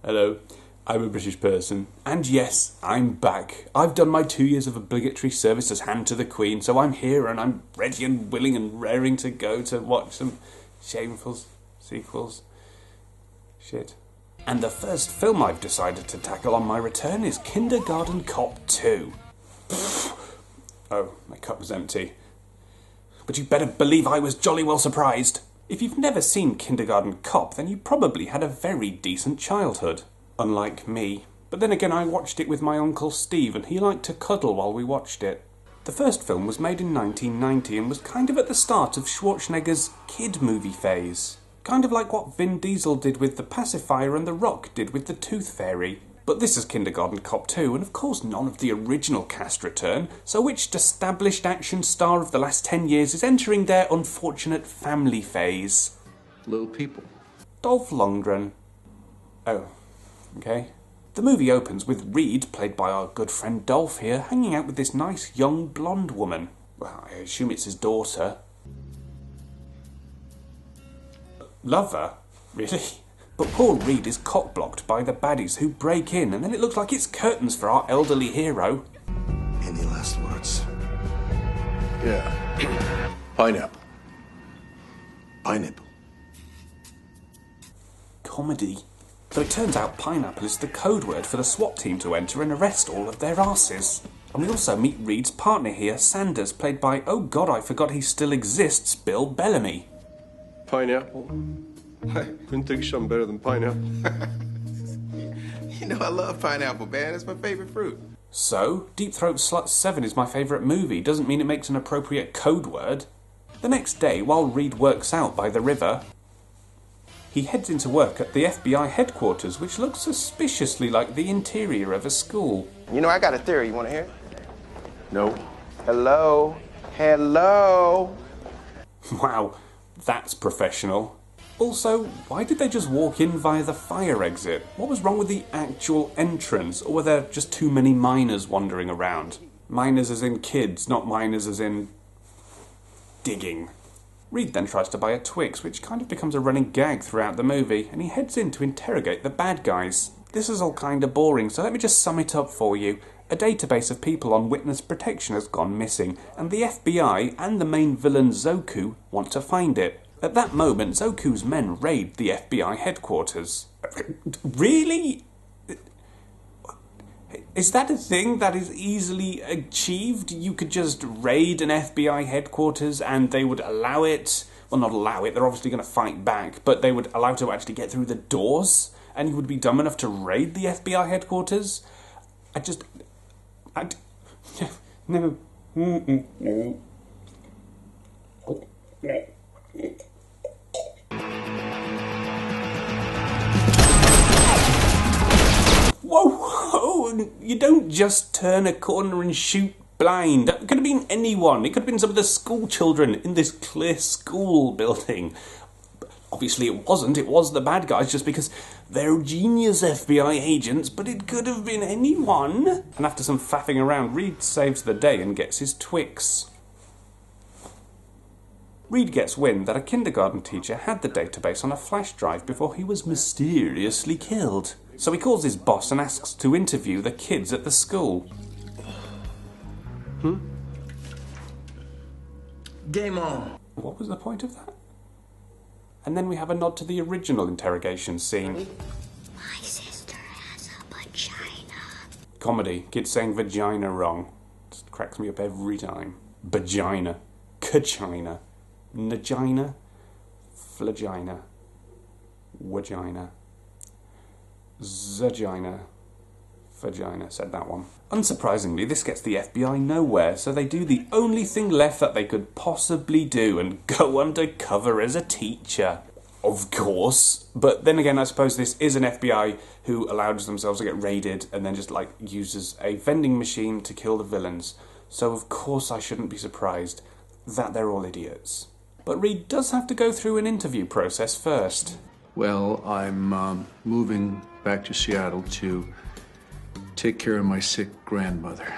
Hello, I'm a British person. And yes, I'm back. I've done my 2 years of obligatory service as hand to the Queen, so I'm here and I'm ready and willing and raring to go to watch some Shameful sequels. Shit. And the first film I've decided to tackle on my return is Kindergarten Cop 2. Oh, my cup was empty. But you better believe I was jolly well surprised. If you've never seen Kindergarten Cop, then you probably had a very decent childhood. Unlike me. But then again, I watched it with my Uncle Steve, and he liked to cuddle while we watched it. The first film was made in 1990 and was kind of at the start of Schwarzenegger's kid movie phase. Kind of like what Vin Diesel did with The Pacifier and The Rock did with The Tooth Fairy. But this is Kindergarten Cop 2, and of course none of the original cast return, so which established action star of the last 10 years is entering their unfortunate family phase? Little people. Dolph Lundgren. Oh, okay. The movie opens with Reed, played by our good friend Dolph here, hanging out with this nice young blonde woman. Well, I assume it's his daughter. Lover? Really? But poor Reed is cock-blocked by the baddies who break in, and then it looks like it's curtains for our elderly hero. Any last words? Yeah. Pineapple. Pineapple. Comedy. So it turns out pineapple is the code word for the SWAT team to enter and arrest all of their asses. And we also meet Reed's partner here, Sanders, played by, oh god, I forgot he still exists, Bill Bellamy. Pineapple. I couldn't think of something better than pineapple. You know, I love pineapple, man. It's my favorite fruit. So, Deep Throat Slut 7 is my favourite movie. Doesn't mean it makes an appropriate code word. The next day, while Reed works out by the river, he heads into work at the FBI headquarters, which looks suspiciously like the interior of a school. You know, I got a theory. You want to hear it? No. Hello? Hello? Wow, that's professional. Also, why did they just walk in via the fire exit? What was wrong with the actual entrance? Or were there just too many minors wandering around? Minors as in kids, not minors as in digging. Reed then tries to buy a Twix, which kind of becomes a running gag throughout the movie, and he heads in to interrogate the bad guys. This is all kind of boring, so let me just sum it up for you. A database of people on witness protection has gone missing, and the FBI and the main villain Zoku want to find it. At that moment, Zoku's men raid the FBI headquarters. Really? Is that a thing that is easily achieved? You could just raid an FBI headquarters and they would allow it? Well, not allow it, they're obviously going to fight back, but they would allow it to actually get through the doors? And you would be dumb enough to raid the FBI headquarters? No. No. Whoa, you don't just turn a corner and shoot blind. That could have been anyone. It could have been some of the school children in this clear school building. Obviously it wasn't. It was the bad guys just because they're genius FBI agents, but it could have been anyone. And after some faffing around, Reed saves the day and gets his Twix. Reed gets wind that a kindergarten teacher had the database on a flash drive before he was mysteriously killed. So he calls his boss and asks to interview the kids at the school. Game on. What was the point of that? And then we have a nod to the original interrogation scene. My sister has a vagina. Comedy. Kids saying vagina wrong. Just cracks me up every time. Vagina. Kachina. Nagina. Flagina. Vagina. Zagina. Vagina, said that one. Unsurprisingly, this gets the FBI nowhere, so they do the only thing left that they could possibly do and go undercover as a teacher. Of course. But then again, I suppose this is an FBI who allows themselves to get raided and then just, uses a vending machine to kill the villains. So of course I shouldn't be surprised that they're all idiots. But Reed does have to go through an interview process first. Well, I'm moving back to Seattle to take care of my sick grandmother.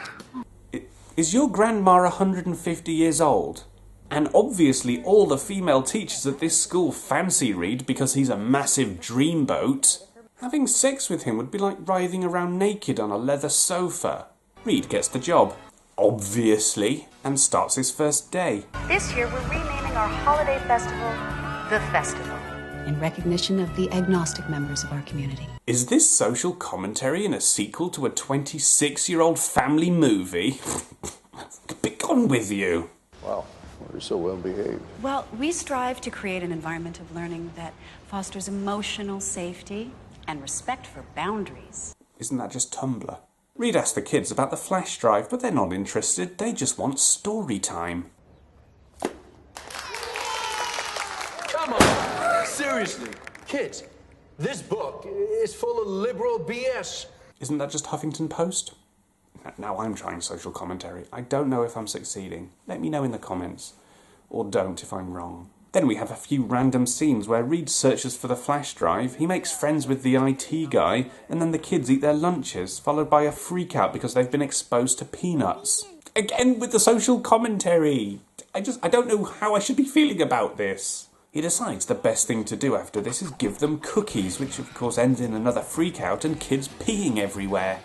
Is your grandma 150 years old? And obviously all the female teachers at this school fancy Reed because he's a massive dreamboat. Having sex with him would be like writhing around naked on a leather sofa. Reed gets the job, obviously, and starts his first day. This year, we're renaming our holiday festival The Festival, in recognition of the agnostic members of our community. Is this social commentary in a sequel to a 26-year-old family movie? Be gone with you. Wow, we're so well behaved. Well, we strive to create an environment of learning that fosters emotional safety and respect for boundaries. Isn't that just Tumblr? Reed asked the kids about the flash drive, but they're not interested. They just want story time. Come on! Seriously, kids, this book is full of liberal BS. Isn't that just Huffington Post? Now I'm trying social commentary. I don't know if I'm succeeding. Let me know in the comments. Or don't if I'm wrong. Then we have a few random scenes where Reed searches for the flash drive, he makes friends with the IT guy, and then the kids eat their lunches, followed by a freak out because they've been exposed to peanuts. Again with the social commentary! I don't know how I should be feeling about this. He decides the best thing to do after this is give them cookies, which of course ends in another freak out and kids peeing everywhere.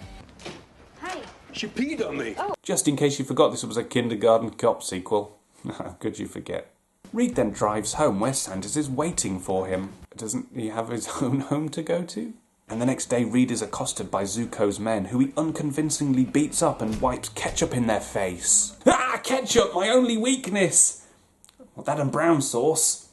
Hi. She peed on me. Just in case you forgot, this was a Kindergarten Cop sequel. How could you forget? Reed then drives home where Sanders is waiting for him. Doesn't he have his own home to go to? And the next day Reed is accosted by Zuko's men, who he unconvincingly beats up and wipes ketchup in their face. Ah, ketchup, my only weakness! Well, that and brown sauce.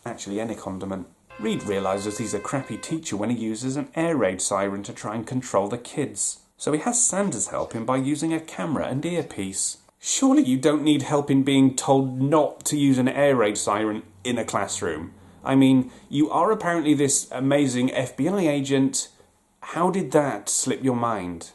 Actually, any condiment. Reed realises he's a crappy teacher when he uses an air raid siren to try and control the kids. So he has Sanders help him by using a camera and earpiece. Surely you don't need help in being told not to use an air raid siren in a classroom. I mean, you are apparently this amazing FBI agent. How did that slip your mind?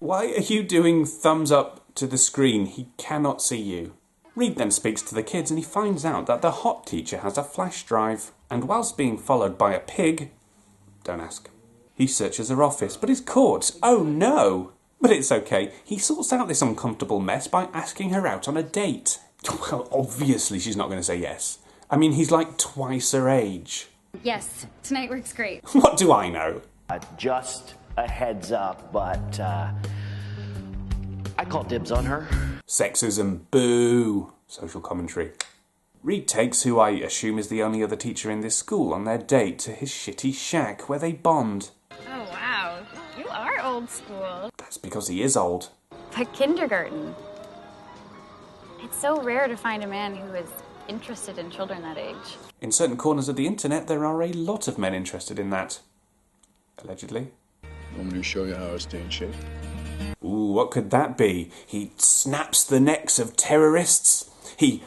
Why are you doing thumbs up to the screen? He cannot see you. Reed then speaks to the kids and he finds out that the hot teacher has a flash drive. And whilst being followed by a pig, don't ask, he searches her office but is caught. Oh no! But it's okay. He sorts out this uncomfortable mess by asking her out on a date. Well, obviously she's not going to say yes. I mean, he's like twice her age. Yes, tonight works great. What do I know? Just a heads up, but I call dibs on her. Sexism, boo. Social commentary. Reed takes who I assume is the only other teacher in this school on their date to his shitty shack where they bond. Oh, wow. You are old school. That's because he is old. But kindergarten. It's so rare to find a man who is interested in children that age. In certain corners of the internet, there are a lot of men interested in that. Allegedly. Want me to show you how I stay in shape? Ooh, what could that be? He snaps the necks of terrorists. He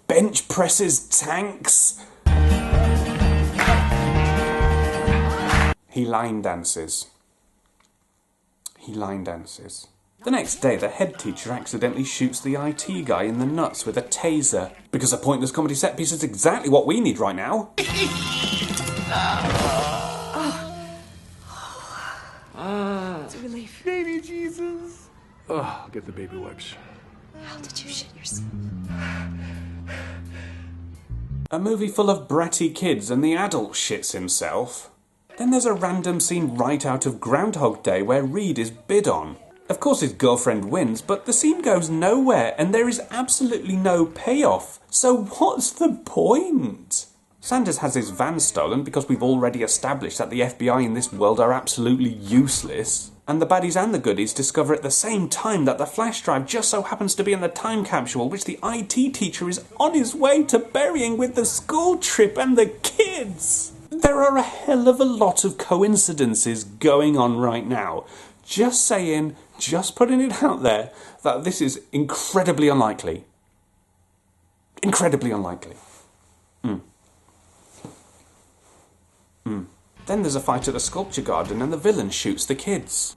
bench presses tanks. He line dances. The next day, the head teacher accidentally shoots the IT guy in the nuts with a taser. Because a pointless comedy set piece is exactly what we need right now. It's a relief. Baby Jesus. Oh, I'll get the baby wipes. How did you shit yourself? A movie full of bratty kids and the adult shits himself. Then there's a random scene right out of Groundhog Day where Reed is bid on. Of course his girlfriend wins, but the scene goes nowhere and there is absolutely no payoff. So what's the point? Sanders has his van stolen because we've already established that the FBI in this world are absolutely useless. And the baddies and the goodies discover at the same time that the flash drive just so happens to be in the time capsule which the IT teacher is on his way to burying with the school trip and the kids. There are a hell of a lot of coincidences going on right now. Just saying, just putting it out there, that this is incredibly unlikely. Incredibly unlikely. Then there's a fight at the sculpture garden and the villain shoots the kids.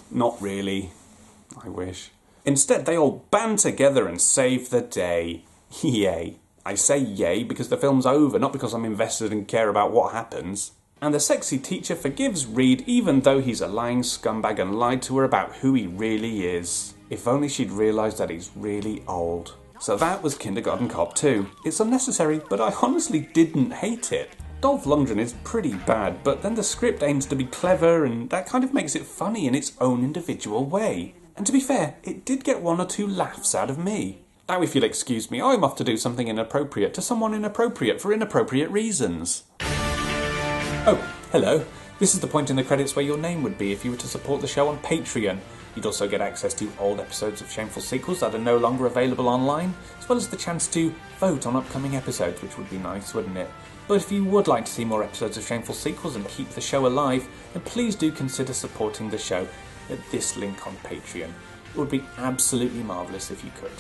Not really. I wish. Instead, they all band together and save the day. Yay. I say yay because the film's over, not because I'm invested and care about what happens. And the sexy teacher forgives Reed even though he's a lying scumbag and lied to her about who he really is. If only she'd realised that he's really old. So that was Kindergarten Cop 2. It's unnecessary, but I honestly didn't hate it. Dolph Lundgren is pretty bad, but then the script aims to be clever, and that kind of makes it funny in its own individual way. And to be fair, it did get 1 or 2 laughs out of me. Now if you'll excuse me, I'm off to do something inappropriate to someone inappropriate for inappropriate reasons. Oh, hello. This is the point in the credits where your name would be if you were to support the show on Patreon. You'd also get access to old episodes of Shameful sequels that are no longer available online, as well as the chance to vote on upcoming episodes, which would be nice, wouldn't it? But if you would like to see more episodes of Shameful sequels and keep the show alive, then please do consider supporting the show at this link on Patreon. It would be absolutely marvellous if you could.